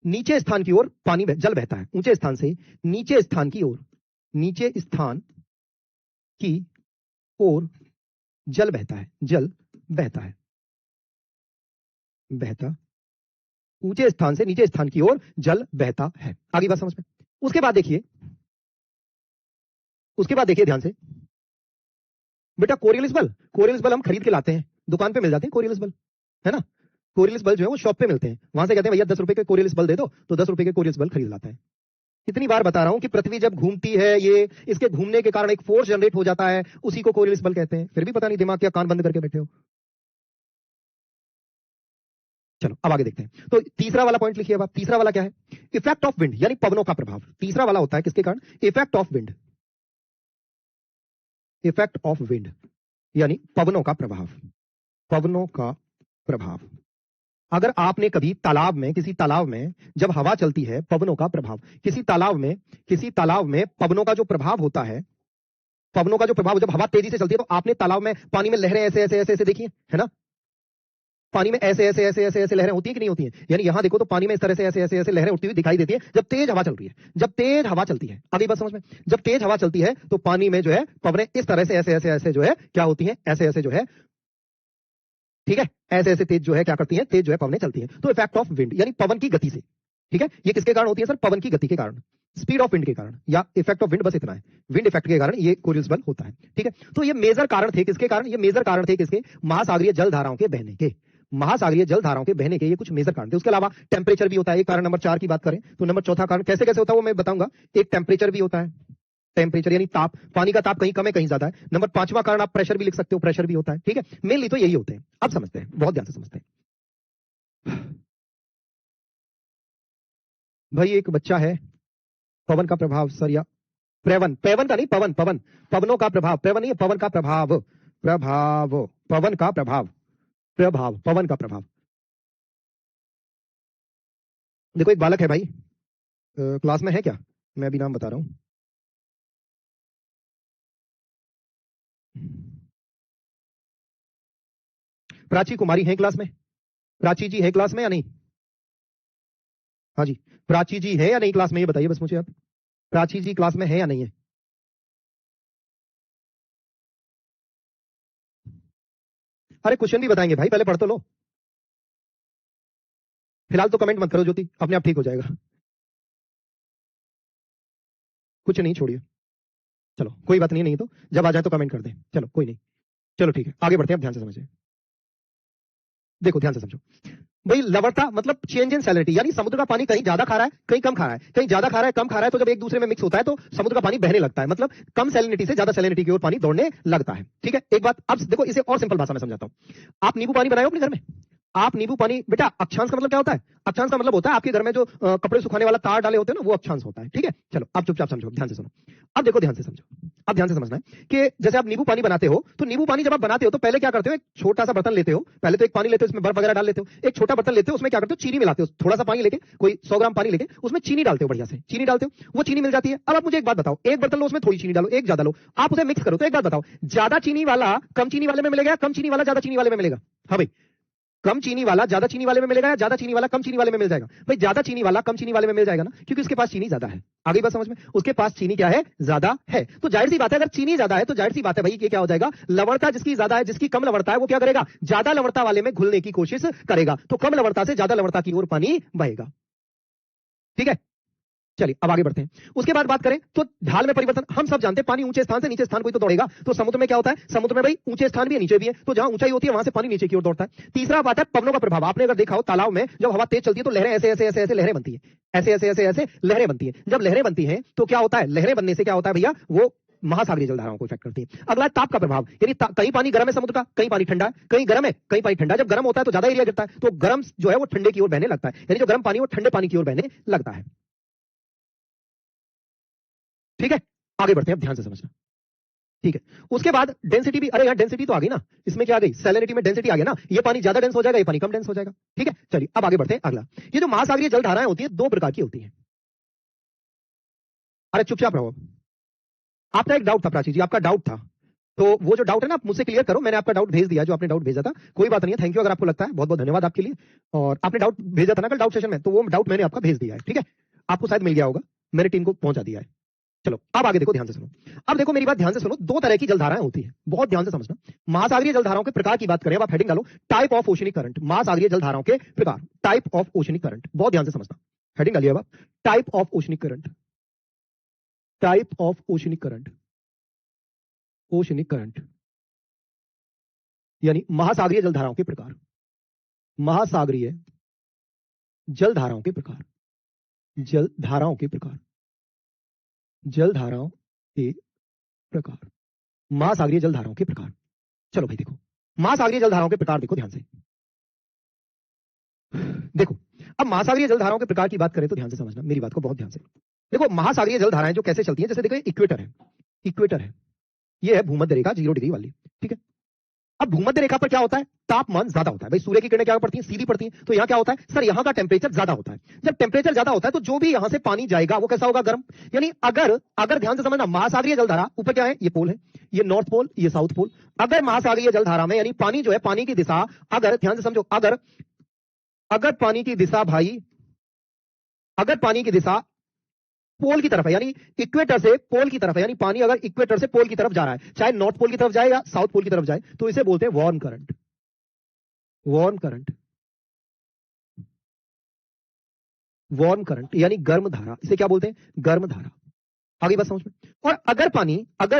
नीचे स्थान की ओर पानी जल बहता है, ऊंचे स्थान से नीचे स्थान की ओर, नीचे स्थान की ओर जल बहता है, जल बहता है, बहता, ऊंचे स्थान से नीचे स्थान की ओर जल बहता है। आगे बात समझ में? उसके बाद देखिए, ध्यान से बेटा, कोरियलिस बल हम खरीद के लाते हैं, दुकान पे मिल जाते हैं कोरियलिस बल, है ना। कोरियलिस बल जो है वो शॉप पे मिलते हैं, वहां से कहते हैं भैया 10 रुपए के कोरियलिस बल दे दो, तो 10 रुपए के कोरियलिस बल खरीद लाता है। कितनी बार बता रहा हूं कि पृथ्वी जब घूमती है, ये इसके घूमने के कारण एक फोर्स जनरेट हो जाता है, उसी को कोरियलिस बल कहते हैं। फिर भी पता नहीं दिमाग क्या कान बंद करके बैठे हो। चलो अब आगे देखते हैं। तो तीसरा वाला पॉइंट लिखिए अब आप। तीसरा वाला क्या है, इफेक्ट ऑफ विंड, यानी पवनों का प्रभाव। तीसरा वाला होता है किसके कारण, effect of wind, effect of wind यानी पवनों का प्रभाव, पवनों का प्रभाव। अगर आपने कभी तालाब में, किसी तालाब में जब हवा चलती है, पवनों का प्रभाव, किसी तालाब में पवनों का जो प्रभाव होता है, पवनों का जो प्रभाव, जब हवा तेजी से चलती है तो आपने तालाब में पानी में लहरें ऐसे ऐसे ऐसे ऐसे देखी है ना, पानी में ऐसे ऐसे ऐसे ऐसे ऐसे लहरें होती है कि नहीं होती हैं? यानी यहां देखो तो पानी में इस तरह से ऐसे ऐसे ऐसे लहरें उठती हुई दिखाई देती है जब तेज हवा चल रही है, जब तेज हवा चलती है। अभी बात समझ में? जब तेज हवा चलती है तो पानी में जो है पवनें इस तरह से ऐसे ऐसे ऐसे जो है क्या होती हैं, ऐसे ऐसे जो है, ठीक है, ऐसे ऐसे तेज जो है क्या करती हैं, तेज जो है पवनें चलती हैं। तो इफेक्ट ऑफ विंड यानी पवन की गति से, ठीक है, ये किसके कारण होती है सर, पवन की गति के कारण, स्पीड ऑफ विंड के कारण, या इफेक्ट ऑफ विंड, बस इतना है, विंड इफेक्ट के कारण ये कोरियलिस बल होता है। ठीक है, तो ये मेजर कारण थे, किसके कारण, ये मेजर कारण थे किसके, महासागरीय जल धाराओं के बहने के, महासागरीय जल धाराओं के बहने के ये कुछ मेजर कारण थे। उसके अलावा टेम्परेचर भी होता है, एक कारण नंबर 4 की बात करें तो नंबर चौथा कारण कैसे कैसे होता है वो मैं बताऊंगा। एक टेम्परेचर भी होता है, टेम्परेचर यानी ताप, पानी का ताप कहीं कम है कहीं ज्यादा है। नंबर 5वां कारण आप प्रेशर भी लिख सकते हो, प्रेशर भी होता है। ठीक है, मेनली तो यही होते हैं। अब समझते हैं, बहुत ध्यान से समझते हैं भाई। एक बच्चा है, पवन का प्रभाव सर, या प्रेवन, पेवन का नहीं, पवन, पवनों का प्रभाव, प्रेवन नहीं, पवन का प्रभाव, पवन का प्रभाव, पवन का प्रभाव। देखो एक बालक है भाई, क्लास में है क्या, मैं भी नाम बता रहा हूं। प्राची कुमारी है क्लास में? प्राची जी है क्लास में या नहीं? हाँ जी, प्राची जी है या नहीं क्लास में, ये बताइए बस मुझे आप। प्राची जी क्लास में है या नहीं है? अरे क्वेश्चन भी बताएंगे भाई, पहले पढ़ तो लो। फिलहाल तो कमेंट मत करो ज्योति, अपने आप ठीक हो जाएगा। कुछ नहीं, छोड़िए, चलो कोई बात नहीं, नहीं तो जब आ जाए तो कमेंट कर दें, चलो कोई नहीं। चलो ठीक है, आगे बढ़ते हैं, अब ध्यान से समझिए। देखो ध्यान से समझो भाई, लवणता मतलब चेंज इन सैलिनिटी, यानी समुद्र का पानी कहीं ज्यादा खा रहा है, कहीं कम खा रहा है, कहीं ज्यादा खा रहा है, कम खा रहा है, तो जब एक दूसरे में मिक्स होता है तो समुद्र का पानी बहने लगता है, मतलब कम सैलिनिटी से ज्यादा सैलिनिटी की ओर पानी दौड़ने लगता है। ठीक है, एक बात अब देखो, इसे और सिंपल भाषा में समझाता हूं। आप नींबू पानी बनाए हो अपने घर में? आप नींबू पानी, बेटा अक्षांश का मतलब क्या होता है? अक्षांश का मतलब होता है आपके घर में जो कपड़े सुखाने वाला तार डाले होते हैं ना, वो अक्षांश होता है। ठीक है, चलो आप चुपचाप समझो, ध्यान से सुनो। अब देखो ध्यान से समझो, अब ध्यान से समझना है कि जैसे आप नींबू पानी बनाते हो, तो नींबू पानी जब आप बनाते हो तो पहले क्या करते हो, एक छोटा सा बर्तन लेते हो, पहले तो एक पानी लेते हो, उसमें बर्फ वगैरह डाल लेते हो, एक छोटा बर्तन लेते हो, उसमें क्या करते हो, चीनी मिलाते हो, थोड़ा सा पानी लेके, कोई 100 ग्राम पानी लेके उसमें चीनी डालते हो, बढ़िया से चीनी डालते हो, वो चीनी मिल जाती है। अब आप मुझे एक बात बताओ, एक बर्तन लो, उसमें थोड़ी चीनी डालो, एक ज्यादा लो, आप उसे मिक्स करो, तो एक बात बताओ, ज्यादा चीनी वाला कम चीनी वाले में मिलेगा, कम चीनी वाला ज्यादा चीनी वाले में मिलेगा? हाँ भाई, कम चीनी वाला ज्यादा चीनी वाले में मिलेगा या ज्यादा चीनी वाला कम चीनी वाले में मिल जाएगा? भाई ज्यादा चीनी वाला कम चीनी वाले में मिल जाएगा ना, क्योंकि उसके पास चीनी ज्यादा है। आगे बात समझ में, उसके पास चीनी क्या है, ज्यादा है। तो जाहिर सी बात है, अगर चीनी ज्यादा है तो जाहिर सी बात है भाई, ये क्या हो जाएगा, लवणता जिसकी ज्यादा है, जिसकी कम लवणता है, वो क्या करेगा, ज्यादा लवणता वाले में घुलने की कोशिश करेगा, तो कम लवणता से ज्यादा लवणता की ओर पानी बहेगा। ठीक है, चलिए अब आगे बढ़ते हैं। उसके बाद बात करें तो ढाल में परिवर्तन, हम सब जानते हैं पानी ऊंचे स्थान से नीचे स्थान कोई तो दौड़ेगा, तो समुद्र में क्या होता है, समुद्र में भाई ऊंचे स्थान भी है नीचे भी है, तो जहां ऊंचाई होती है वहां से पानी नीचे की ओर दौड़ता है। तीसरा बात है पवनों का प्रभाव, आपने अगर देखा हो तालाब में जब हवा तेज चलती है तो लहरें ऐसे ऐसे ऐसे ऐसे लहरें बनती है, ऐसे ऐसे ऐसे ऐसे लहरें बनती है। जब लहरें बनती हैं तो क्या होता है, लहरें बनने से क्या होता है भैया, वो महासागरीय जलधाराओं को इफेक्ट करती है। अगला ताप का प्रभाव, यानी कहीं पानी गर्म है समुद्र का, कहीं पानी ठंडा है, कहीं गर्म है कहीं पानी ठंडा है। जब गर्म होता है तो ज्यादा एरिया गिरता है, तो गर्म जो है वो ठंडे की ओर बहने लगता है, यानी जो गर्म पानी वो ठंडे पानी की ओर बहने लगता है। ठीक है, आगे बढ़ते हैं, अब ध्यान से समझना। ठीक है, उसके बाद डेंसिटी भी, अरे यार डेंसिटी तो आ गई ना, इसमें क्या आ गई, सैलिनिटी में डेंसिटी आ गया ना, ये पानी ज्यादा डेंस हो जाएगा, ये पानी कम डेंस हो जाएगा। ठीक है, चलिए अब आगे बढ़ते हैं। अगला, ये जो महासागरीय जल धाराएं होती है दो प्रकार की होती हैं। अरे चुपचाप रहो, आपका एक डाउट था प्राची जी, आपका डाउट था, तो वो जो डाउट है ना आप मुझसे क्लियर करो। मैंने आपका डाउट भेज दिया, जो आपने डाउट भेजा था, कोई बात नहीं है, थैंक यू अगर आपको लगता है, बहुत बहुत धन्यवाद आपके लिए। और आपने डाउट भेजा था ना कल डाउट सेशन में, तो वो डाउट मैंने आपका भेज दिया है। ठीक है, आपको शायद मिल गया होगा, मेरी टीम को पहुंचा दिया है। चलो अब आगे देखो, ध्यान से सुनो। अब देखो मेरी बात ध्यान से सुनो, दो तरह की जलधाराएं होती है, बहुत ध्यान से समझना। महासागरीय जलधाराओं के प्रकार की बात करें, अब आप हेडिंग डालो टाइप ऑफ ओशनिक करंट, महासागरीय जलधाराओं के प्रकार, टाइप ऑफ ओशनिक करंट, बहुत ध्यान से समझना। हेडिंग डालिए अब आप, type of oceanic current, type of oceanic current, oceanic current यानी महासागरीय जलधाराओं के प्रकार, महासागरीय जलधाराओं के प्रकार, जलधाराओं के प्रकार, जलधाराओं के प्रकार, महासागरीय जलधाराओं के प्रकार। चलो भाई देखो, महासागरीय जलधाराओं के प्रकार देखो ध्यान से, देखो अब महासागरीय जलधाराओं के प्रकार की बात करें तो ध्यान से समझना मेरी बात को, बहुत ध्यान से देखो। महासागरीय जलधाराएं जो कैसे चलती हैं, जैसे देखो इक्वेटर है, इक्वेटर है, ये है भूमध्य रेखा 0 डिग्री वाली। ठीक है, अब भूमध्य रेखा पर क्या होता है, तापमान ज्यादा होता है भाई, सूर्य की किरणें क्या पड़ती हैं, सीधी पड़ती हैं, तो यहां क्या होता है सर, यहां का टेम्परेचर ज्यादा होता है। जब टेम्परेचर ज्यादा होता है तो जो भी यहां से पानी जाएगा वो कैसा होगा, गर्म। यानी अगर अगर ध्यान से समझना, महासागरीय जलधारा ऊपर क्या है, ये पोल है, ये नॉर्थ पोल, ये साउथ पोल। अगर महासागरीय जलधारा में यानी पानी जो है, पानी की दिशा, अगर ध्यान से समझो, अगर अगर पानी की दिशा भाई, अगर पानी की दिशा पोल की तरफ है, यानी इक्वेटर से पोल की तरफ है, यानी पानी अगर इक्वेटर से पोल की तरफ जा रहा है, चाहे नॉर्थ पोल की तरफ जाए या साउथ पोल की तरफ जाए, तो इसे बोलते हैं warm current, warm current, warm current यानी गर्म धारा, इसे क्या बोलते हैं, गर्म धारा। आगे बात समझ में। और अगर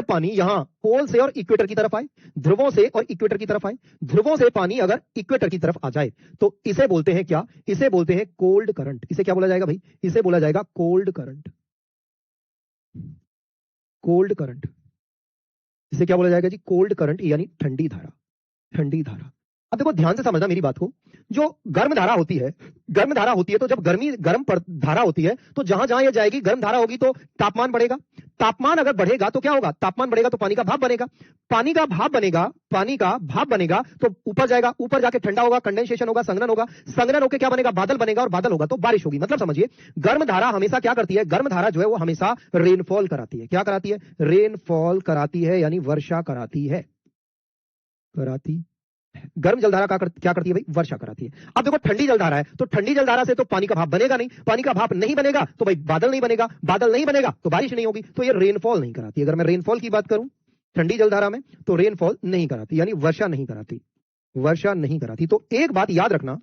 पानी यहां पोल से और इक्वेटर की तरफ आए, ध्रुवों से और इक्वेटर की तरफ आए, ध्रुवों से पानी अगर इक्वेटर की तरफ आ जाए, तो इसे बोलते हैं क्या, इसे बोलते हैं कोल्ड करंट। इसे क्या बोला जाएगा भाई, इसे बोला जाएगा कोल्ड करंट, कोल्ड करंट, इसे क्या बोला जाएगा जी, कोल्ड करंट यानी ठंडी धारा, ठंडी धारा। अब देखो ध्यान से समझना मेरी बात को, जो गर्म धारा होती है, तो जब गर्म धारा होती है तो जहां जहां ये जाएगी गर्म धारा होगी तो तापमान बढ़ेगा। तापमान अगर बढ़ेगा तो क्या होगा, तापमान बढ़ेगा तो पानी का भाप बनेगा, पानी का भाप बनेगा तो ऊपर जाएगा, ऊपर जाके ठंडा होगा, कंडेंसेशन होगा, संघनन होकर क्या बनेगा, बादल बनेगा, और बादल होगा तो बारिश होगी। मतलब समझिए गर्म धारा हमेशा क्या करती है, गर्म धारा जो है वो हमेशा रेनफॉल कराती है। क्या कराती है, रेनफॉल कराती है, यानी वर्षा कराती है। गर्म जलधारा क्या करती है भाई, वर्षा कराती है। अब देखो ठंडी जलधारा है, तो ठंडी जलधारा से तो पानी का भाप बनेगा नहीं, पानी का भाप नहीं बनेगा तो भाई बादल नहीं बनेगा, बादल नहीं बनेगा तो बारिश नहीं होगी, तो ये रेनफॉल नहीं कराती। अगर मैं रेनफॉल की बात करूं ठंडी जलधारा में तो रेनफॉल नहीं कराती, यानी वर्षा नहीं कराती। तो एक बात याद रखना,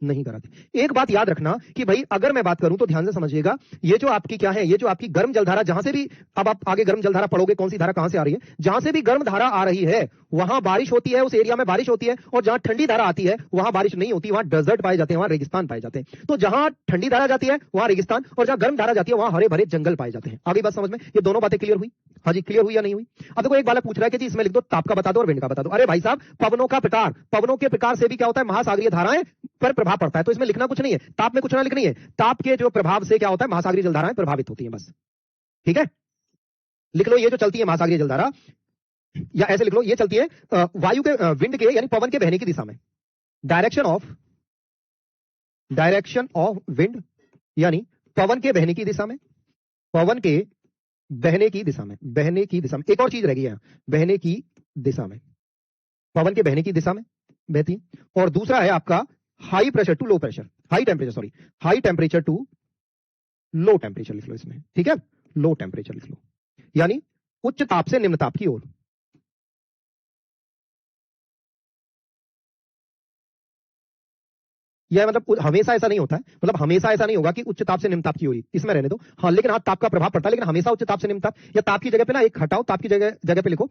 नहीं कराती। एक बात याद रखना कि भाई अगर मैं बात करूं तो ध्यान से समझिएगा, ये जो आपकी क्या है, ये जो आपकी गर्म जलधारा, जहां से भी अब आप आगे गर्म जलधारा पढ़ोगे कौन सी धारा कहां से आ रही है, जहां से भी गर्म धारा आ रही है वहां बारिश होती है, उस एरिया में बारिश होती है, और जहां ठंडी धारा आती है वहां बारिश नहीं होती, वहां डेजर्ट पाए जाते हैं, वहां रेगिस्तान पाए जाते हैं। तो जहां ठंडी धारा जाती है वहां रेगिस्तान, और जहां गर्म धारा जाती है वहां हरे भरे जंगल पाए जाते हैं। आगे बात समझ में, ये दोनों बातें क्लियर हुई? हाँ जी, क्लियर हुई या नहीं हुई? अब देखो एक बालक पूछ रहा है कि जी इसमें लिख दो ताप का बता दो और विंड का बता दो। अरे भाई साहब, पवनों के प्रकार से भी क्या होता है, महासागरीय धाराएं पर प्रभाव पड़ता है, तो इसमें लिखना कुछ नहीं है, ताप में कुछ ना लिखनी है, ताप के जो प्रभाव से क्या होता है, महासागरीय जलधाराएं प्रभावित होती हैं, बस। ठीक है, लिख लो ये जो चलती है महासागरीय जलधारा, या ऐसे लिख लो ये चलती है वायु के, विंड के यानी पवन के बहने की दिशा में, डायरेक्शन ऑफ विंड, यानी पवन के बहने की दिशा में, बहने की दिशा में। एक और चीज रह गई है, बहने की दिशा में, पवन के बहने की दिशा में बहती है। और दूसरा है आपका high pressure to low pressure, high temperature to low temperature लिख लो इसमें। ठीक है, लो टेम्परेचर लिख लो, यानी उच्च ताप से निम्न ताप की ओर। यह मतलब हमेशा ऐसा नहीं होता है, मतलब हमेशा ऐसा नहीं होगा कि उच्च ताप से निम्न ताप की ओर, इसमें रहने दो। हाँ, लेकिन हाँ ताप का प्रभाव पड़ता है, लेकिन हमेशा उच्च ताप से निम्न ताप, या ताप की जगह पे ना एक हटाओ, ताप की जगह पे लिखो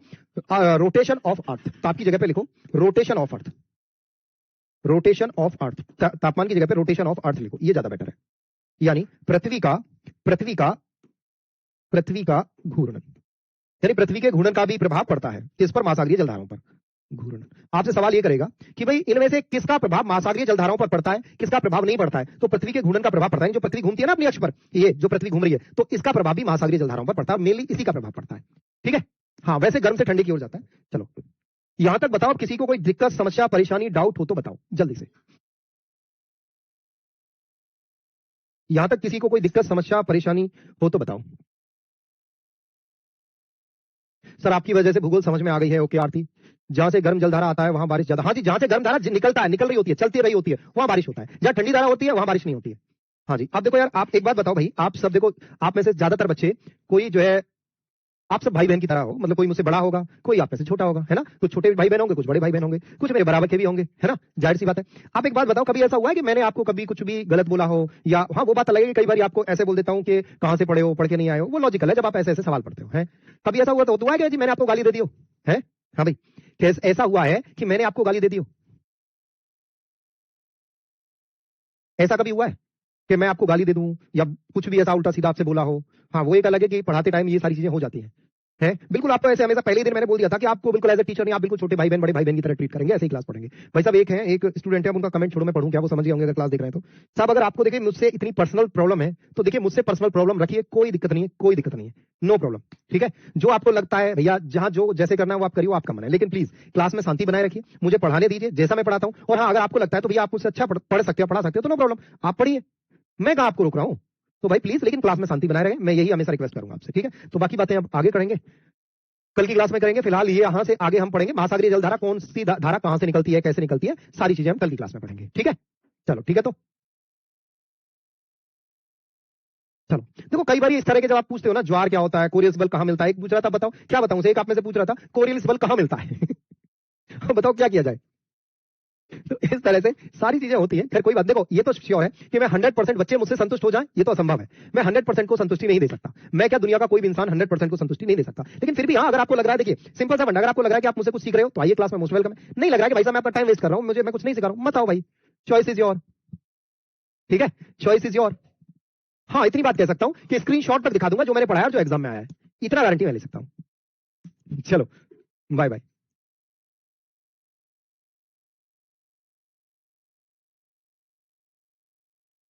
रोटेशन ऑफ अर्थ, ताप की जगह पे लिखो रोटेशन ऑफ अर्थ, तापमान की जगह पे रोटेशन ऑफ अर्थ लिखो, ये ज्यादा बेटर है। यानी पृथ्वी का घूर्णन, यानी पृथ्वी के घूर्णन का भी प्रभाव पड़ता है किस पर, महासागरीय जलधाराओं पर घूर्णन। आपसे सवाल ये करेगा कि भाई इनमें से किसका प्रभाव महासागरीय जलधाराओं पर पड़ता है, किसका प्रभाव नहीं पड़ता है, तो पृथ्वी के घूर्णन का प्रभाव पड़ता है। जो पृथ्वी घूमती है ना अपनी अक्ष पर, ये जो पृथ्वी घूम रही है, तो इसका प्रभाव भी महासागरीय जलधाराओं पर पड़ता है, मेनली इसी का प्रभाव पड़ता है। ठीक है, हाँ वैसे गर्म से ठंडे की ओर जाता है। चलो यहां तक बताओ, किसी को कोई दिक्कत, समस्या, परेशानी, डाउट हो तो बताओ जल्दी से। यहां तक किसी को कोई दिक्कत, समस्या, परेशानी हो तो बताओ। सर आपकी वजह से भूगोल समझ में आ गई है, ओके आरती। जहां से गर्म जलधारा आता है वहां बारिश ज्यादा, हाँ जी, जहां से गर्म धारा निकल रही होती है, चलती रही होती है, वहां बारिश होता है। जहां ठंडी धारा होती है वहां बारिश नहीं होती है। हाँ जी, अब देखो यार, आप एक बात बताओ भाई, आप सब देखो, आप में से ज्यादातर बच्चे, कोई जो है, आप सब भाई बहन की तरह हो, मतलब कोई मुझसे बड़ा होगा, कोई आप में से छोटा होगा, है ना, कुछ छोटे भाई बहन होंगे, कुछ बड़े भाई बहन होंगे, कुछ मेरे बराबर के भी होंगे, है ना, जाहिर सी बात है। आप एक बात बताओ, कभी ऐसा हुआ है कि मैंने आपको कभी कुछ भी गलत बोला हो, या हाँ वो बात अलग है कि कई बार आपको ऐसे बोल देता हूं कि कहां से पढ़े हो, पढ़ के नहीं आए हो, वो लॉजिकल है जब आप ऐसे ऐसे सवाल पढ़ते हो, है। कभी ऐसा हुआ तो हुआ है कि जी मैंने आपको गाली दे दी हो, है? हाँ भाई, ऐसा हुआ है कि मैंने आपको गाली दे दी हो? ऐसा कभी हुआ है कि मैं आपको गाली दे दूं या कुछ भी ऐसा उल्टा सीधा आपसे बोला हो? हाँ, वो एक अलग है कि पढ़ाते टाइम ये सारी चीजें हो जाती हैं, है बिल्कुल। आपको ऐसे हमेशा पहले ही दिन मैंने बोल दिया था कि आपको बिल्कुल एज ए टीचर नहीं, आप बिल्कुल छोटे भाई बहन, बड़े भाई बहन की तरह ट्रीट करेंगे, ऐसे ही क्लास पढ़ेंगे। भाई साहब एक स्टूडेंट है, उनका कमेंट छोड़ो, मैं पढ़ूं क्या, वो समझ गए होंगे अगर क्लास देख रहे हैं तो। साहब अगर आपको देखिए मुझसे इतनी पर्सनल प्रॉब्लम है तो देखिए मुझसे पर्सनल प्रॉब्लम रखिए, कोई दिक्कत नहीं है, नो प्रॉब्लम। ठीक है, जो आपको लगता है भैया, जहां जो जैसे करना है वो आप करिए, आपका मन है, लेकिन प्लीज क्लास में शांति बनाए रखिए, मुझे पढ़ाने दीजिए जैसा मैं पढ़ाता हूं। और हाँ, अगर आपको लगता है तो भैया आप मुझसे अच्छा पढ़ सकते हो, पढ़ा सकते हो, तो नो प्रॉब्लम, आप पढ़िए, मैं कहां आपको रोक रहा हूं। तो भाई प्लीज, लेकिन क्लास में शांति बनाए रहे, मैं यही हमेशा रिक्वेस्ट करूंगा आपसे। ठीक है, तो बाकी बातें अब आगे करेंगे, कल की क्लास में करेंगे। फिलहाल ये यहां से आगे हम पढ़ेंगे महासागरीय जलधारा, कौन सी धारा कहां से निकलती है, कैसे निकलती है, सारी चीजें हम कल की क्लास में पढ़ेंगे। ठीक है, चलो ठीक है। तो चलो देखो, कई बार इस तरह के जब आप पूछते हो ना, ज्वार क्या होता है, कोरियस बल कहां मिलता है, एक पूछ रहा था, बताओ क्या बताऊं, एक आप में से पूछ रहा था कोरियस बल कहां मिलता है बताओ क्या किया जाए। तो इस तरह से सारी चीजें होती हैं। खैर कोई बात, देखो ये तो श्योर है कि मैं 100% बच्चे मुझसे संतुष्ट हो जाएं, ये तो असंभव है। मैं 100% को संतुष्टि नहीं दे सकता, मैं क्या, दुनिया का कोई भी इंसान 100% को संतुष्टि नहीं दे सकता। लेकिन फिर भी हाँ, अगर आपको लग रहा है, देखिए सिंपल सा फंडा, अगर आपको लग रहा है कि आप मुझसे कुछ सीख रहे हो तो आइए क्लास में, मोस्ट वेलकम है। नहीं लग रहा है कि भाई साहब मैं अपना टाइम वेस्ट कर रहा हूं, मैं कुछ नहीं सिखा रहा हूं, मत आओ भाई, चॉइस इज योर। ठीक है, चॉइस इज योर। हाँ, इतनी बात कह सकता हूं कि स्क्रीनशॉट तक दिखा दूंगा जो मैंने पढ़ाया और जो एग्जाम में आया है, इतना गारंटी मैं ले सकता हूं। चलो बाय बाय।